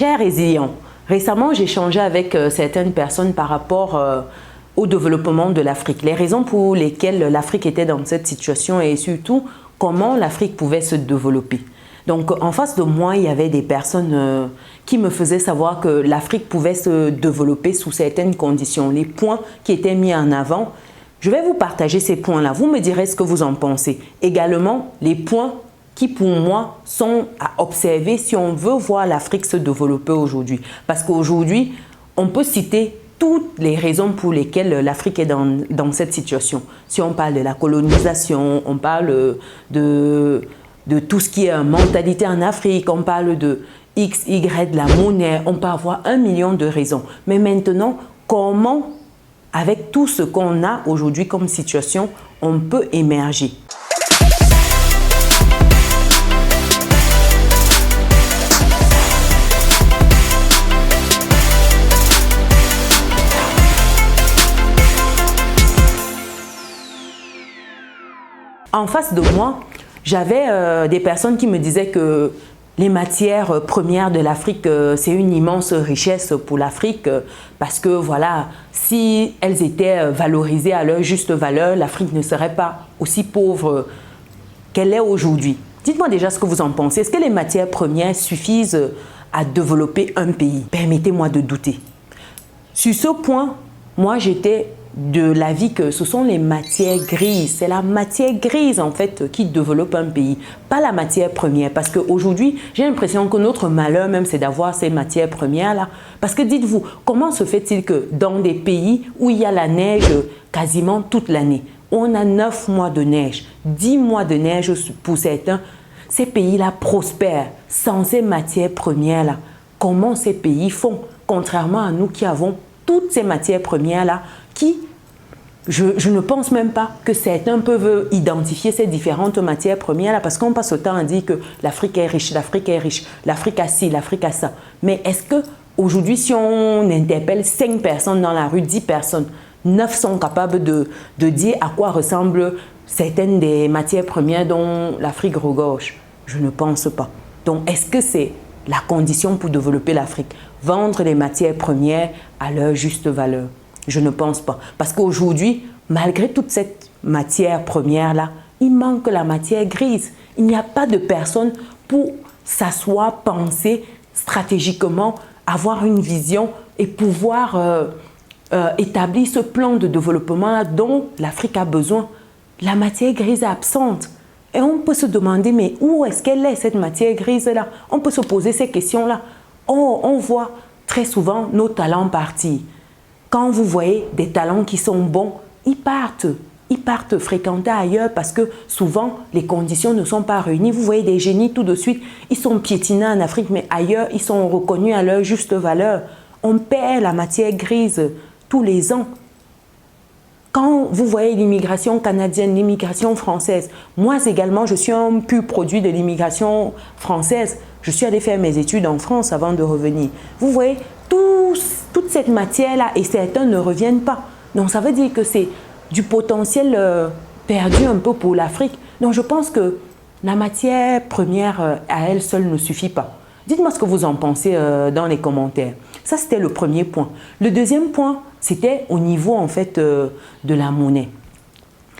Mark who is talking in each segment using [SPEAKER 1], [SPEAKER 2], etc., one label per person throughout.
[SPEAKER 1] Chers résilients, récemment j'ai échangé avec certaines personnes par rapport au développement de l'Afrique, les raisons pour lesquelles l'Afrique était dans cette situation et surtout comment l'Afrique pouvait se développer. Donc en face de moi, il y avait des personnes qui me faisaient savoir que l'Afrique pouvait se développer sous certaines conditions, les points qui étaient mis en avant. Je vais vous partager ces points-là, vous me direz ce que vous en pensez. Également, les points qui pour moi sont à observer si on veut voir l'Afrique se développer aujourd'hui. Parce qu'aujourd'hui, on peut citer toutes les raisons pour lesquelles l'Afrique est dans cette situation. Si on parle de la colonisation, on parle de tout ce qui est mentalité en Afrique, on parle de X, Y, de la monnaie, on peut avoir 1 million de raisons. Mais maintenant, comment, avec tout ce qu'on a aujourd'hui comme situation, on peut émerger? En face de moi, j'avais des personnes qui me disaient que les matières premières de l'Afrique, c'est une immense richesse pour l'Afrique parce que voilà, si elles étaient valorisées à leur juste valeur, l'Afrique ne serait pas aussi pauvre qu'elle est aujourd'hui. Dites-moi déjà ce que vous en pensez. Est-ce que les matières premières suffisent à développer un pays? Permettez-moi de douter. Sur ce point, moi j'étais de l'avis que ce sont les matières grises. C'est la matière grise en fait qui développe un pays, pas la matière première. Parce qu'aujourd'hui, j'ai l'impression que notre malheur même, c'est d'avoir ces matières premières-là. Parce que dites-vous, comment se fait-il que dans des pays où il y a la neige quasiment toute l'année, on a 9 mois de neige, 10 mois de neige pour certains, ces pays-là prospèrent sans ces matières premières-là. Comment ces pays font, contrairement à nous qui avons toutes ces matières premières-là, qui, je ne pense même pas que certains peuvent identifier ces différentes matières premières-là parce qu'on passe le temps à dire que l'Afrique est riche, l'Afrique est riche, l'Afrique a ci, l'Afrique a ça. Mais est-ce qu'aujourd'hui, si on interpelle 5 personnes dans la rue, 10 personnes, 9 sont capables de dire à quoi ressemblent certaines des matières premières dont l'Afrique regorge? Je ne pense pas. Donc, est-ce que c'est la condition pour développer l'Afrique? Vendre les matières premières à leur juste valeur? Je ne pense pas. Parce qu'aujourd'hui, malgré toute cette matière première-là, il manque la matière grise. Il n'y a pas de personne pour s'asseoir, penser stratégiquement, avoir une vision et pouvoir établir ce plan de développement dont l'Afrique a besoin. La matière grise est absente. Et on peut se demander, mais où est-ce qu'elle est, cette matière grise-là? On peut se poser ces questions-là. On voit très souvent nos talents partir. Quand vous voyez des talents qui sont bons, ils partent fréquenter ailleurs parce que souvent les conditions ne sont pas réunies. Vous voyez des génies tout de suite, ils sont piétinés en Afrique, mais ailleurs ils sont reconnus à leur juste valeur. On perd la matière grise tous les ans. Quand vous voyez l'immigration canadienne, l'immigration française, moi également je suis un pur produit de l'immigration française. Je suis allé faire mes études en France avant de revenir. Vous voyez, toute cette matière-là et certains ne reviennent pas. Donc ça veut dire que c'est du potentiel perdu un peu pour l'Afrique. Donc je pense que la matière première à elle seule ne suffit pas. Dites-moi ce que vous en pensez dans les commentaires. Ça c'était le premier point. Le deuxième point, c'était au niveau en fait de la monnaie.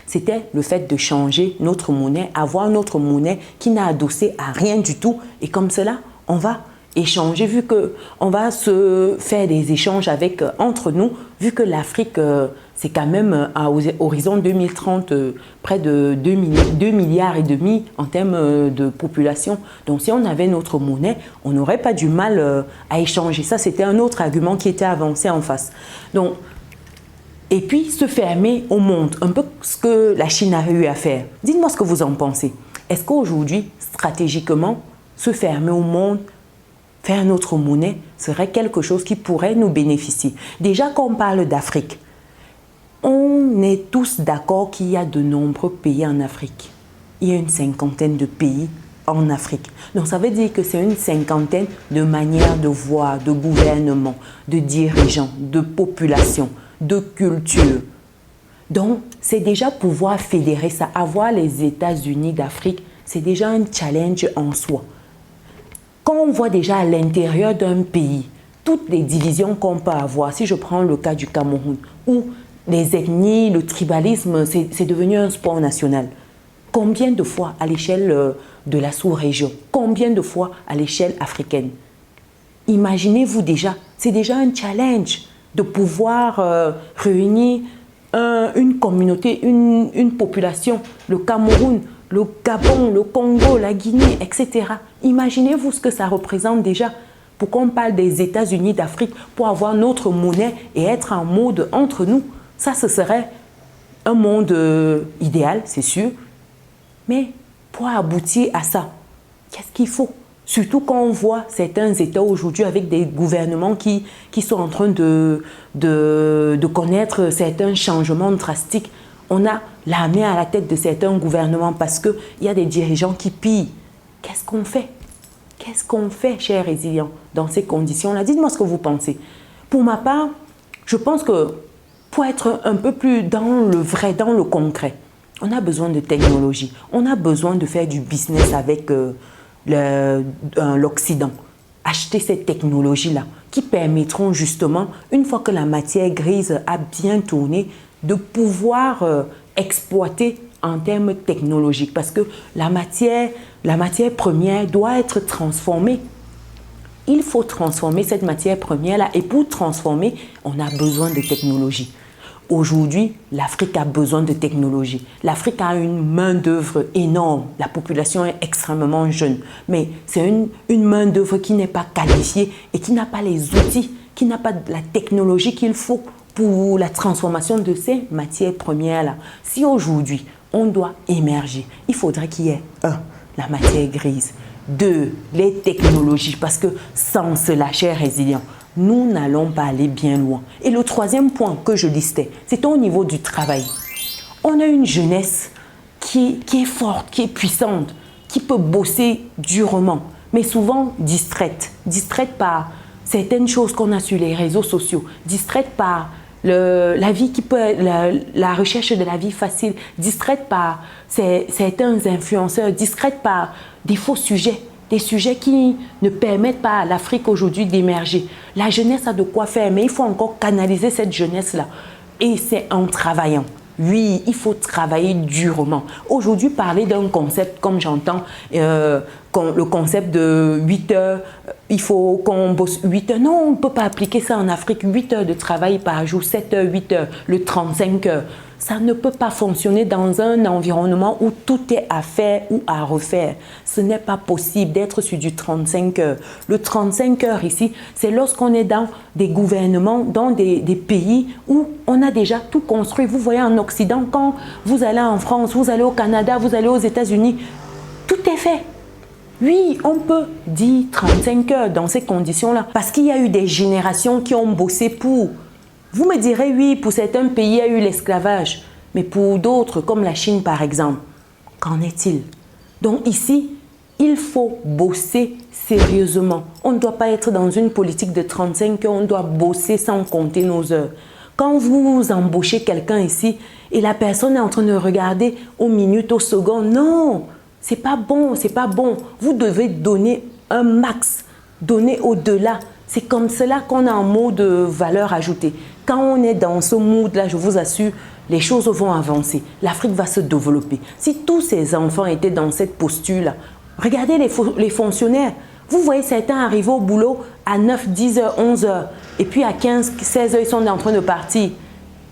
[SPEAKER 1] C'était le fait de changer notre monnaie, avoir notre monnaie qui n'a adossé à rien du tout. Et comme cela, on va échanger, vu qu'on va se faire des échanges entre nous, vu que l'Afrique, c'est quand même à horizon 2030, près de 2,5 milliards en termes de population. Donc si on avait notre monnaie, on n'aurait pas du mal à échanger. Ça, c'était un autre argument qui était avancé en face. Donc, et puis se fermer au monde, un peu ce que la Chine a eu à faire. Dites-moi ce que vous en pensez. Est-ce qu'aujourd'hui, stratégiquement, se fermer au monde, faire notre monnaie serait quelque chose qui pourrait nous bénéficier? Déjà, quand on parle d'Afrique, on est tous d'accord qu'il y a de nombreux pays en Afrique. Il y a une 50aine de pays en Afrique. Donc, ça veut dire que c'est une 50aine de manières de voir, de gouvernement, de dirigeants, de population, de culture. Donc, c'est déjà pouvoir fédérer ça. Avoir les États-Unis d'Afrique, c'est déjà un challenge en soi. Quand on voit déjà à l'intérieur d'un pays, toutes les divisions qu'on peut avoir, si je prends le cas du Cameroun, où les ethnies, le tribalisme, c'est devenu un sport national. Combien de fois à l'échelle de la sous-région? Combien de fois à l'échelle africaine? Imaginez-vous déjà, c'est déjà un challenge de pouvoir réunir une communauté, une population, le Cameroun, le Gabon, le Congo, la Guinée, etc. Imaginez-vous ce que ça représente déjà pour qu'on parle des États-Unis d'Afrique, pour avoir notre monnaie et être en mode entre nous. Ça, ce serait un monde idéal, c'est sûr. Mais pour aboutir à ça, qu'est-ce qu'il faut? Surtout quand on voit certains États aujourd'hui avec des gouvernements qui sont en train de connaître certains changements drastiques. On a la main à la tête de certains gouvernements parce qu'il y a des dirigeants qui pillent. Qu'est-ce qu'on fait? Qu'est-ce qu'on fait, chers résilients, dans ces conditions-là? Dites-moi ce que vous pensez. Pour ma part, je pense que pour être un peu plus dans le vrai, dans le concret, on a besoin de technologie. On a besoin de faire du business avec l'Occident. Acheter ces technologies-là qui permettront justement, une fois que la matière grise a bien tourné, de pouvoir exploiter en termes technologiques. Parce que la matière première doit être transformée. Il faut transformer cette matière première-là. Et pour transformer, on a besoin de technologie. Aujourd'hui, l'Afrique a besoin de technologie. L'Afrique a une main-d'œuvre énorme. La population est extrêmement jeune. Mais c'est une main-d'œuvre qui n'est pas qualifiée et qui n'a pas les outils, qui n'a pas la technologie qu'il faut pour la transformation de ces matières premières-là. Si aujourd'hui, on doit émerger, il faudrait qu'il y ait la matière grise, 2, les technologies, parce que sans cela, chers résilients, nous n'allons pas aller bien loin. Et le troisième point que je listais, c'est au niveau du travail. On a une jeunesse qui est forte, qui est puissante, qui peut bosser durement, mais souvent distraite par certaines choses qu'on a sur les réseaux sociaux, distraite par la vie qui peut la recherche de la vie facile, distraite par certains influenceurs, distraite par des faux sujets. Des sujets qui ne permettent pas à l'Afrique aujourd'hui d'émerger. La jeunesse a de quoi faire, mais il faut encore canaliser cette jeunesse-là. Et c'est en travaillant. Oui, il faut travailler durement. Aujourd'hui, parler d'un concept, comme j'entends, le concept de 8 heures, il faut qu'on bosse 8 heures. Non, on ne peut pas appliquer ça en Afrique. 8 heures de travail par jour, 7 heures, 8 heures, le 35 heures. Ça ne peut pas fonctionner dans un environnement où tout est à faire ou à refaire. Ce n'est pas possible d'être sur du 35 heures. Le 35 heures ici, c'est lorsqu'on est dans des gouvernements, dans des pays où on a déjà tout construit. Vous voyez en Occident, quand vous allez en France, vous allez au Canada, vous allez aux États-Unis, tout est fait. Oui, on peut dire 35 heures dans ces conditions-là parce qu'il y a eu des générations qui ont bossé pour. Vous me direz, oui, pour certains pays, il y a eu l'esclavage. Mais pour d'autres, comme la Chine par exemple, qu'en est-il? Donc ici, il faut bosser sérieusement. On ne doit pas être dans une politique de 35 heures, on doit bosser sans compter nos heures. Quand vous embauchez quelqu'un ici et la personne est en train de regarder aux minutes, aux secondes, non, c'est pas bon, c'est pas bon. Vous devez donner un max, donner au-delà. C'est comme cela qu'on a un mot de valeur ajoutée. Quand on est dans ce mood-là, je vous assure, les choses vont avancer. L'Afrique va se développer. Si tous ces enfants étaient dans cette posture-là, regardez les fonctionnaires. Vous voyez certains arriver au boulot à 9, 10 heures, 11 heures. Et puis à 15, 16 heures, ils sont en train de partir.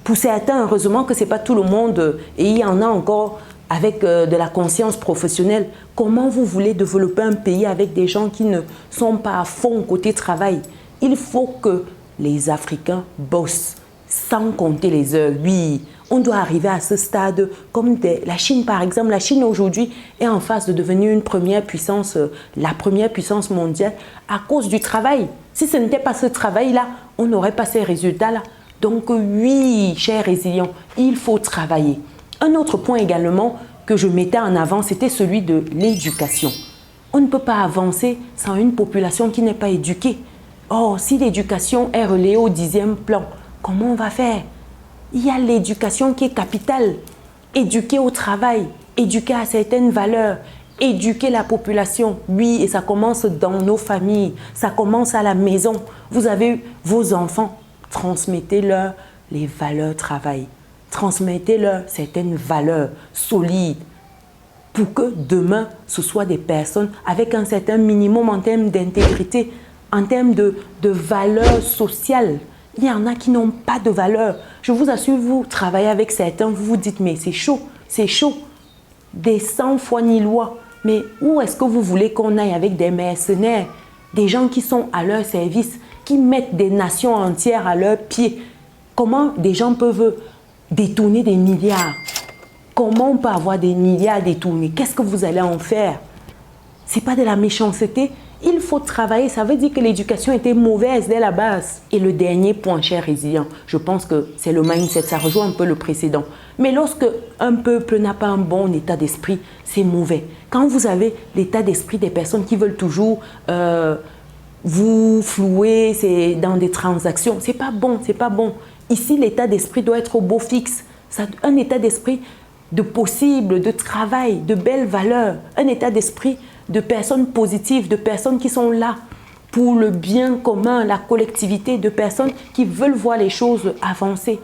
[SPEAKER 1] Pour certains, heureusement que ce n'est pas tout le monde. Et il y en a encore avec de la conscience professionnelle. Comment vous voulez développer un pays avec des gens qui ne sont pas à fond côté travail? Il faut que les Africains bossent sans compter les heures. Oui, on doit arriver à ce stade comme la Chine par exemple. La Chine aujourd'hui est en phase de devenir une première puissance, la première puissance mondiale à cause du travail. Si ce n'était pas ce travail-là, on n'aurait pas ces résultats-là. Donc oui, chers résilients, il faut travailler. Un autre point également que je mettais en avant, c'était celui de l'éducation. On ne peut pas avancer sans une population qui n'est pas éduquée. Or, si l'éducation est relayée au 10e plan, comment on va faire? Il y a l'éducation qui est capitale. Éduquer au travail, éduquer à certaines valeurs, Éduquer la population, oui, et ça commence dans nos familles, ça commence à la maison. Vous avez vos enfants, transmettez-leur les valeurs travail. Transmettez-leur certaines valeurs solides pour que demain, ce soit des personnes avec un certain minimum en termes d'intégrité, en termes de valeurs sociales. Il y en a qui n'ont pas de valeur. Je vous assure, vous travaillez avec certains, vous vous dites, mais c'est chaud, des sans foi ni loi. Mais où est-ce que vous voulez qu'on aille avec des mercenaires, des gens qui sont à leur service, qui mettent des nations entières à leurs pieds? Comment des gens peuvent détourner des milliards? Comment on peut avoir des milliards détournés? Qu'est-ce que vous allez en faire? Ce n'est pas de la méchanceté. Il faut travailler. Ça veut dire que l'éducation était mauvaise dès la base. Et le dernier point, cher résilient, je pense que c'est le mindset. Ça rejoint un peu le précédent. Mais lorsque un peuple n'a pas un bon état d'esprit, c'est mauvais. Quand vous avez l'état d'esprit des personnes qui veulent toujours vous flouer, c'est dans des transactions, c'est pas bon, c'est pas bon. Ici, l'état d'esprit doit être au beau fixe. Un état d'esprit de possible, de travail, de belles valeurs, un état d'esprit de personnes positives, de personnes qui sont là pour le bien commun, la collectivité, de personnes qui veulent voir les choses avancer.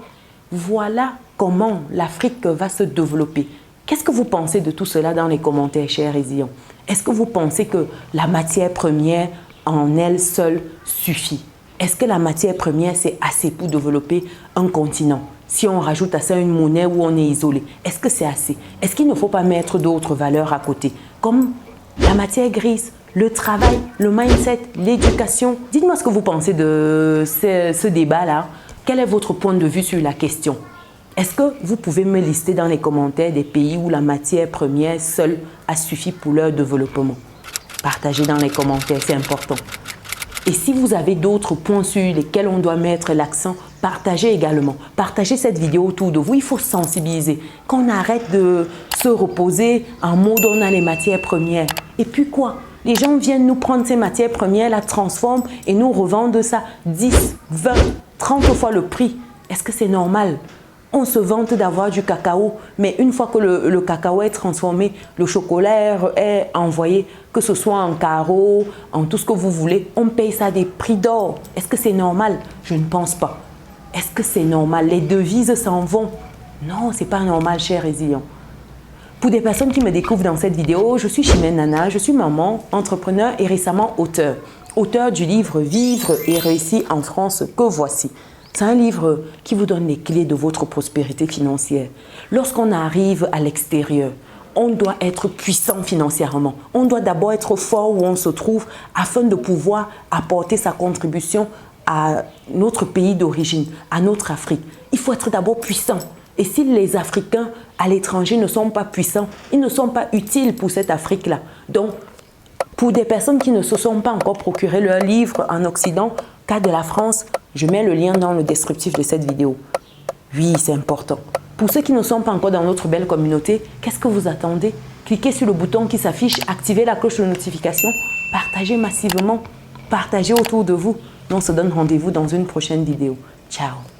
[SPEAKER 1] Voilà comment l'Afrique va se développer. Qu'est-ce que vous pensez de tout cela dans les commentaires, chers résilients? Est-ce que vous pensez que la matière première en elle seule suffit? Est-ce que la matière première, c'est assez pour développer un continent? Si on rajoute à ça une monnaie où on est isolé, est-ce que c'est assez? Est-ce qu'il ne faut pas mettre d'autres valeurs à côté? Comme la matière grise, le travail, le mindset, l'éducation. Dites-moi ce que vous pensez de ce débat-là. Quel est votre point de vue sur la question? Est-ce que vous pouvez me lister dans les commentaires des pays où la matière première seule a suffi pour leur développement? Partagez dans les commentaires, c'est important. Et si vous avez d'autres points sur lesquels on doit mettre l'accent, partagez également. Partagez cette vidéo autour de vous. Il faut sensibiliser. Qu'on arrête de se reposer en mode on a les matières premières. Et puis quoi? Les gens viennent nous prendre ces matières premières, la transforment et nous revendent ça 10, 20, 30 fois le prix. Est-ce que c'est normal? On se vante d'avoir du cacao, mais une fois que le cacao est transformé, le chocolat est envoyé, que ce soit en carreau, en tout ce que vous voulez, on paye ça des prix d'or. Est-ce que c'est normal? Je ne pense pas. Est-ce que c'est normal? Les devises s'en vont. Non, ce n'est pas normal, chers résilients. Pour des personnes qui me découvrent dans cette vidéo, je suis Chimène Nana, je suis maman, entrepreneur et récemment auteur. Auteur du livre « Vivre et réussir en France que voici ». C'est un livre qui vous donne les clés de votre prospérité financière. Lorsqu'on arrive à l'extérieur, on doit être puissant financièrement. On doit d'abord être fort où on se trouve afin de pouvoir apporter sa contribution à notre pays d'origine, à notre Afrique. Il faut être d'abord puissant. Et si les Africains à l'étranger ne sont pas puissants, ils ne sont pas utiles pour cette Afrique-là. Donc, pour des personnes qui ne se sont pas encore procuré leur livre en Occident, cas de la France, je mets le lien dans le descriptif de cette vidéo. Oui, c'est important. Pour ceux qui ne sont pas encore dans notre belle communauté, qu'est-ce que vous attendez? Cliquez sur le bouton qui s'affiche, activez la cloche de notification, partagez massivement, partagez autour de vous. On se donne rendez-vous dans une prochaine vidéo. Ciao!